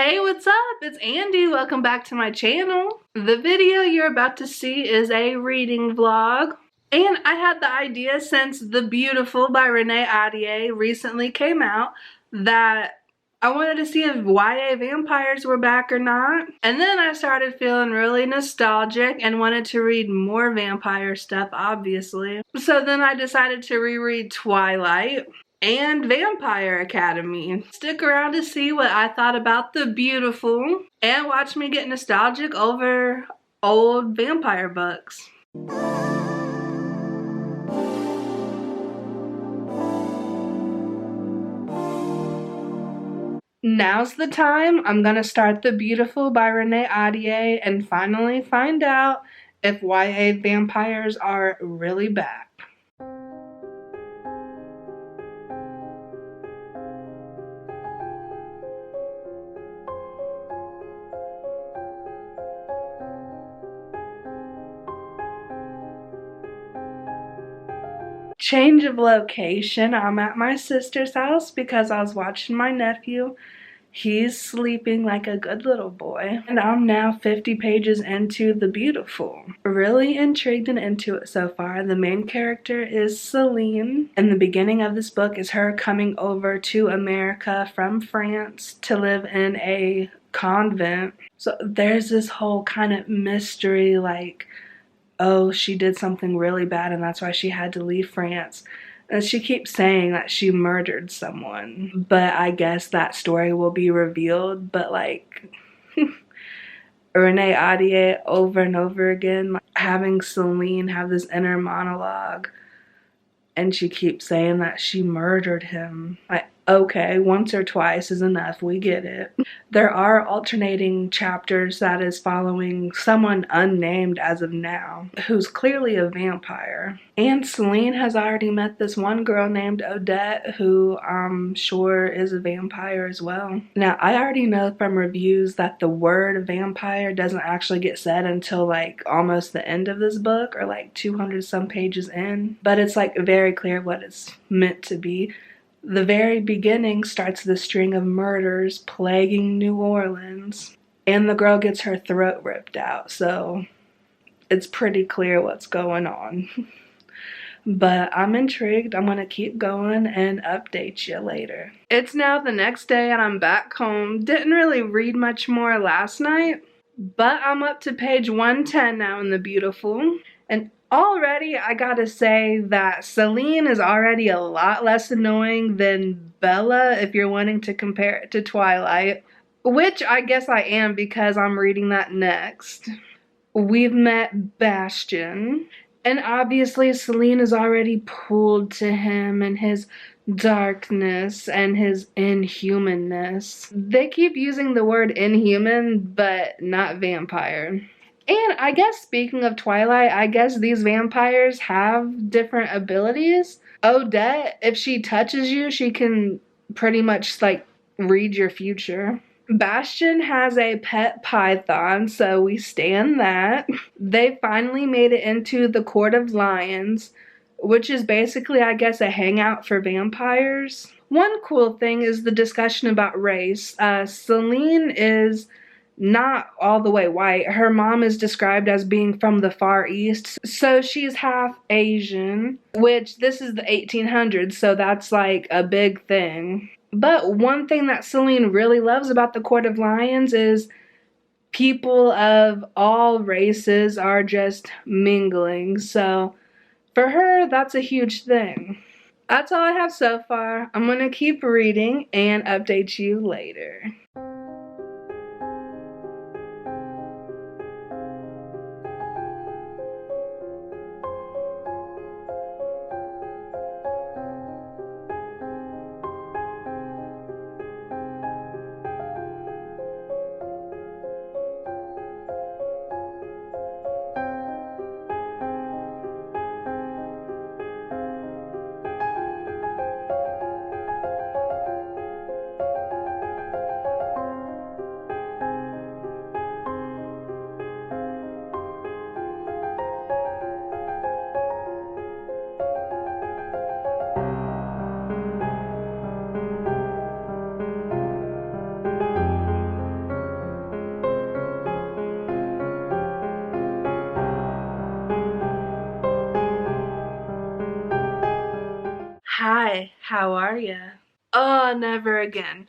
Hey, what's up? It's Andy. Welcome back to my channel. The video you're about to see is a reading vlog. And I had the idea since The Beautiful by Renee Ahdieh recently came out that I wanted to see if YA vampires were back or not. And then I started feeling really nostalgic and wanted to read more vampire stuff, obviously. So then I decided to reread Twilight and Vampire Academy. Stick around to see what I thought about The Beautiful and watch me get nostalgic over old vampire books. Now's the time. I'm gonna start The Beautiful by Renee Ahdieh and finally find out if YA vampires are really back. Change of location. I'm at my sister's house because I was watching my nephew. He's sleeping like a good little boy. And I'm now 50 pages into The Beautiful. Really intrigued and into it so far. The main character is Celine. And the beginning of this book is her coming over to America from France to live in a convent. So there's this whole kind of mystery, like, oh, she did something really bad and that's why she had to leave France. And she keeps saying that she murdered someone, but I guess that story will be revealed. But like, Renee Ahdieh over and over again, like, having Celine have this inner monologue, and she keeps saying that she murdered him. Like, okay, once or twice is enough, we get it. There are alternating chapters that is following someone unnamed as of now, who's clearly a vampire. And Celine has already met this one girl named Odette, who I'm sure is a vampire as well. Now, I already know from reviews that the word vampire doesn't actually get said until like almost the end of this book, or like 200 some pages in. But it's like very clear what it's meant to be. The very beginning starts the string of murders plaguing New Orleans, and the girl gets her throat ripped out, so it's pretty clear what's going on. But I'm intrigued. I'm gonna keep going and update you later. It's now the next day and I'm back home. Didn't really read much more last night, but I'm up to page 110 now in The Beautiful. And already I gotta say that Celine is already a lot less annoying than Bella if you're wanting to compare it to Twilight, which I guess I am because I'm reading that next. We've met Bastion, and obviously Celine is already pulled to him and his darkness and his inhumanness. They keep using the word inhuman, but not vampire. And I guess speaking of Twilight, I guess these vampires have different abilities. Odette, if she touches you, she can pretty much like read your future. Bastion has a pet python, so we stand that. They finally made it into the Court of Lions, which is basically, I guess, a hangout for vampires. One cool thing is the discussion about race. Celine is not all the way white. Her mom is described as being from the Far East, so she's half Asian, which this is the 1800s, so that's like a big thing. But one thing that Celine really loves about the Court of Lions is people of all races are just mingling, so for her, that's a huge thing. That's all I have so far. I'm gonna keep reading and update you later. How are ya? Oh, never again.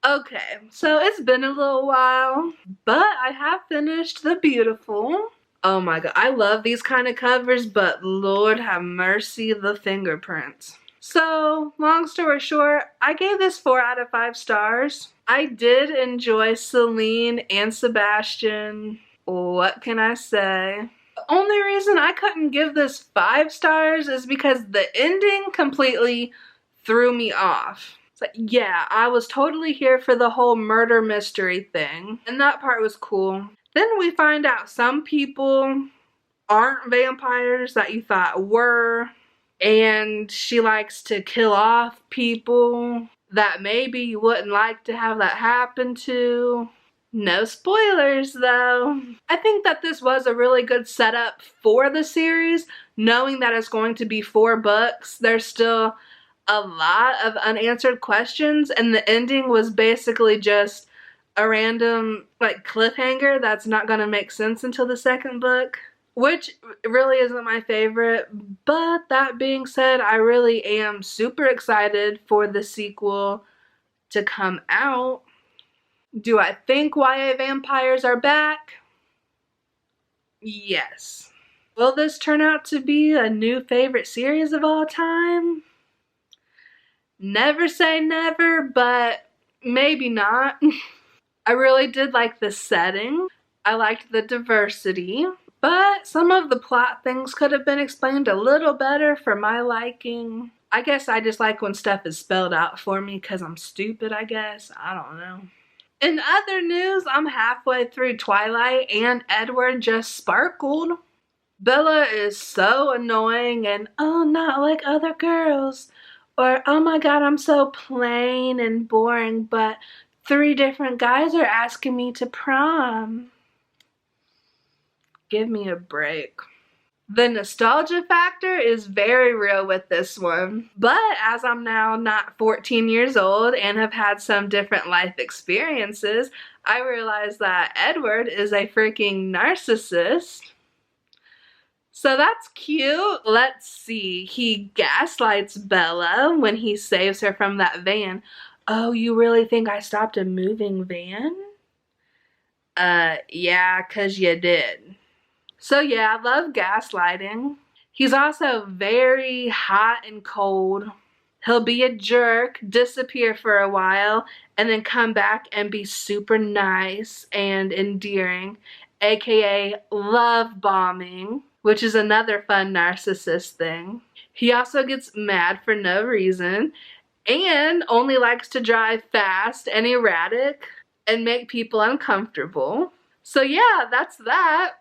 Okay, so it's been a little while, but I have finished The Beautiful. Oh my god, I love these kind of covers, but Lord have mercy, the fingerprints. So, long story short, I gave this 4 out of 5 stars. I did enjoy Celine and Sebastian. What can I say? The only reason I couldn't give this 5 stars is because the ending completely threw me off. It's like, yeah, I was totally here for the whole murder mystery thing, and that part was cool. Then we find out some people aren't vampires that you thought were, and she likes to kill off people that maybe you wouldn't like to have that happen to. No spoilers though. I think that this was a really good setup for the series, knowing that it's going to be 4 books. There's still a lot of unanswered questions, and the ending was basically just a random like cliffhanger that's not gonna make sense until the 2nd book, which really isn't my favorite. But that being said, I really am super excited for the sequel to come out. Do I think YA vampires are back? Yes. Will this turn out to be a new favorite series of all time? Never say never, but maybe not. I really did like the setting. I liked the diversity, but some of the plot things could have been explained a little better for my liking. I guess I just like when stuff is spelled out for me because I'm stupid, I guess. I don't know. In other news, I'm halfway through Twilight and Edward just sparkled. Bella is so annoying and, oh, not like other girls. Or, oh my god, I'm so plain and boring, but 3 different guys are asking me to prom. Give me a break. The nostalgia factor is very real with this one. But as I'm now not 14 years old and have had some different life experiences, I realize that Edward is a freaking narcissist. So that's cute. Let's see. He gaslights Bella when he saves her from that van. Oh, you really think I stopped a moving van? Yeah, 'cause you did. So yeah, I love gaslighting. He's also very hot and cold. He'll be a jerk, disappear for a while, and then come back and be super nice and endearing, aka love bombing, which is another fun narcissist thing. He also gets mad for no reason and only likes to drive fast and erratic and make people uncomfortable. So yeah, that's that.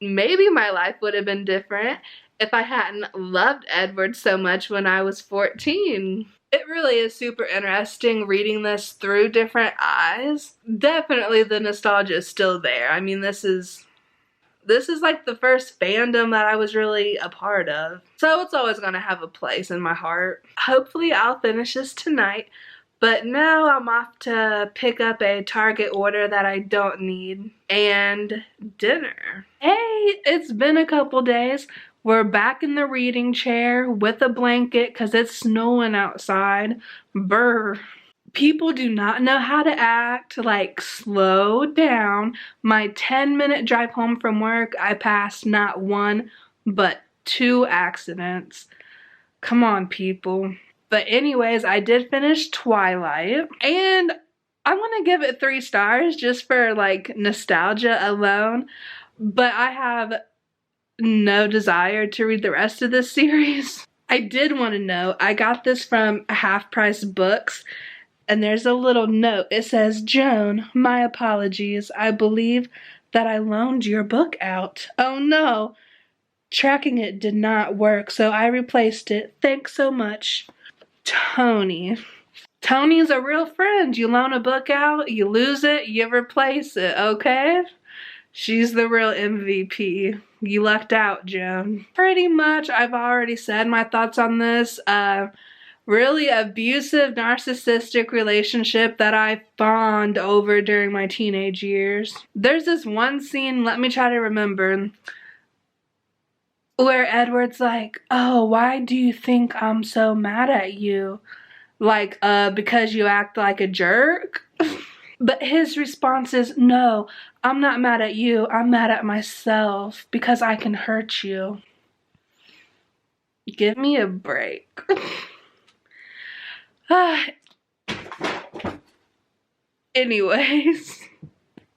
Maybe my life would have been different if I hadn't loved Edward so much when I was 14. It really is super interesting reading this through different eyes. Definitely the nostalgia is still there. I mean, this is like the first fandom that I was really a part of. So it's always gonna have a place in my heart. Hopefully I'll finish this tonight. But now I'm off to pick up a Target order that I don't need and dinner. Hey, it's been a couple days. We're back in the reading chair with a blanket because it's snowing outside. Brr. People do not know how to act. Like, slow down. My 10-minute drive home from work, I passed not 1, but 2 accidents. Come on, people. But anyways, I did finish Twilight, and I'm gonna give it 3 stars just for like nostalgia alone, but I have no desire to read the rest of this series. I did want to know, I got this from Half Price Books, and there's a little note. It says, Joan, my apologies. I believe that I loaned your book out. Oh no, tracking it did not work, so I replaced it. Thanks so much. Tony. Tony's a real friend. You loan a book out, you lose it, you replace it, okay? She's the real MVP. You lucked out, Joan. Pretty much, I've already said my thoughts on this. Really abusive, narcissistic relationship that I fawned over during my teenage years. There's this one scene, let me try to remember. Where Edward's like, oh, why do you think I'm so mad at you? Like, because you act like a jerk? But his response is, no, I'm not mad at you. I'm mad at myself because I can hurt you. Give me a break. Anyways,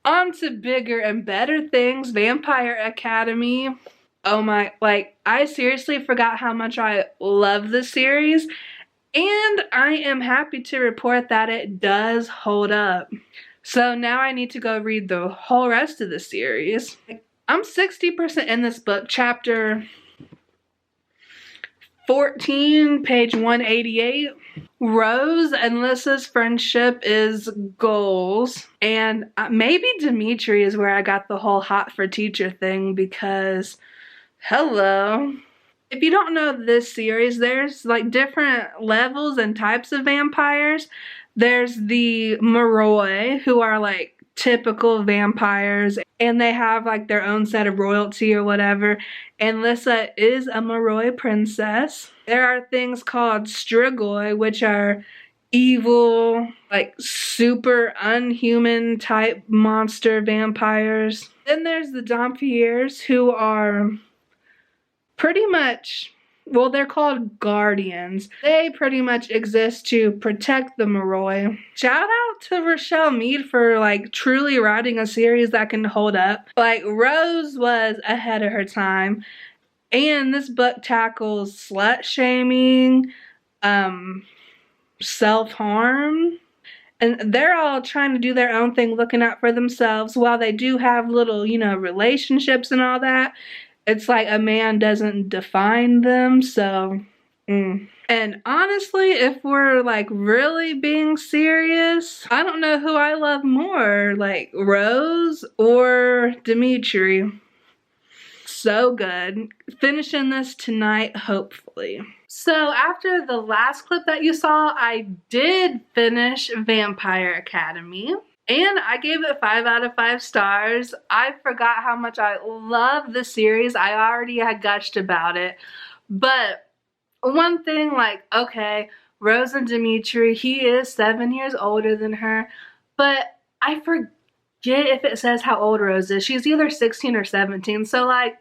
on to bigger and better things. Vampire Academy. Oh my, like, I seriously forgot how much I love this series. And I am happy to report that it does hold up. So now I need to go read the whole rest of the series. I'm 60% in this book, chapter 14, page 188. Rose and Lissa's friendship is goals. And maybe Dimitri is where I got the whole hot for teacher thing because, hello. If you don't know this series, there's like different levels and types of vampires. There's the Moroi, who are like typical vampires, and they have like their own set of royalty or whatever. And Lissa is a Moroi princess. There are things called Strigoi, which are evil, like super unhuman type monster vampires. Then there's the Dampierres, who are pretty much, well, they're called guardians. They pretty much exist to protect the Moroi. Shout out to Rochelle Mead for like truly writing a series that can hold up. Like, Rose was ahead of her time. And this book tackles slut shaming, self-harm. And they're all trying to do their own thing, looking out for themselves. While they do have little, you know, relationships and all that, it's like a man doesn't define them, so, And honestly, if we're like really being serious, I don't know who I love more, like Rose or Dimitri. So good. Finishing this tonight, hopefully. So after the last clip that you saw, I did finish Vampire Academy. And I gave it 5 out of 5 stars. I forgot how much I love the series. I already had gushed about it. But one thing, like, okay, Rose and Dimitri, he is 7 years older than her. But I forget if it says how old Rose is. She's either 16 or 17. So, like,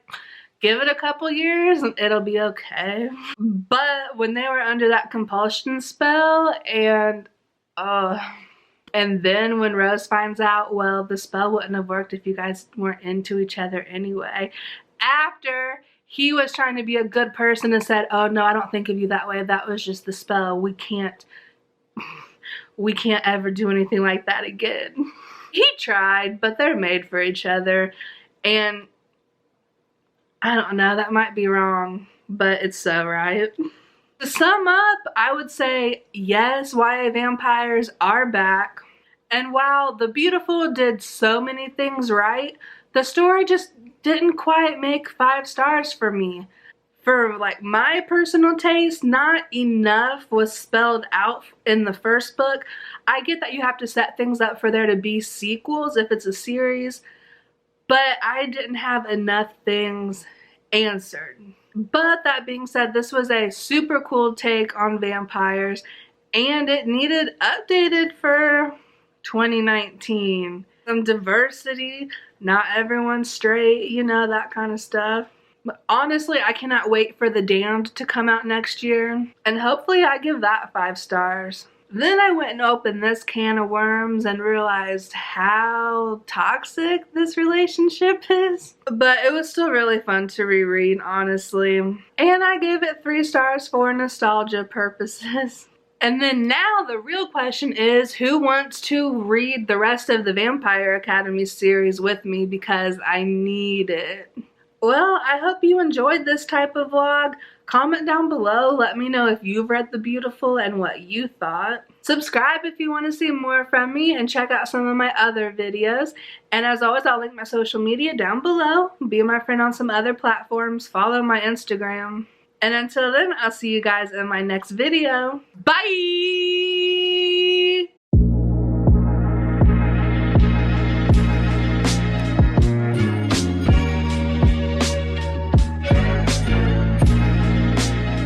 give it a couple years and it'll be okay. But when they were under that compulsion spell and then when Rose finds out, well, the spell wouldn't have worked if you guys weren't into each other anyway. After he was trying to be a good person and said, oh no, I don't think of you that way. That was just the spell. We can't ever do anything like that again. He tried, but they're made for each other. And I don't know, that might be wrong, but it's so right. To sum up, I would say yes, YA vampires are back. And while The Beautiful did so many things right, the story just didn't quite make 5 stars for me. For like my personal taste, not enough was spelled out in the first book. I get that you have to set things up for there to be sequels if it's a series, but I didn't have enough things answered. But that being said, this was a super cool take on vampires, and it needed updated for 2019. Some diversity, not everyone's straight, you know, that kind of stuff. But honestly, I cannot wait for The Damned to come out next year, and hopefully I give that 5 stars. Then I went and opened this can of worms and realized how toxic this relationship is. But it was still really fun to reread, honestly. And I gave it 3 stars for nostalgia purposes. And then now the real question is, who wants to read the rest of the Vampire Academy series with me, because I need it. Well, I hope you enjoyed this type of vlog. Comment down below, let me know if you've read The Beautiful and what you thought. Subscribe if you want to see more from me, and check out some of my other videos. And as always, I'll link my social media down below. Be my friend on some other platforms. Follow my Instagram. And until then, I'll see you guys in my next video. Bye!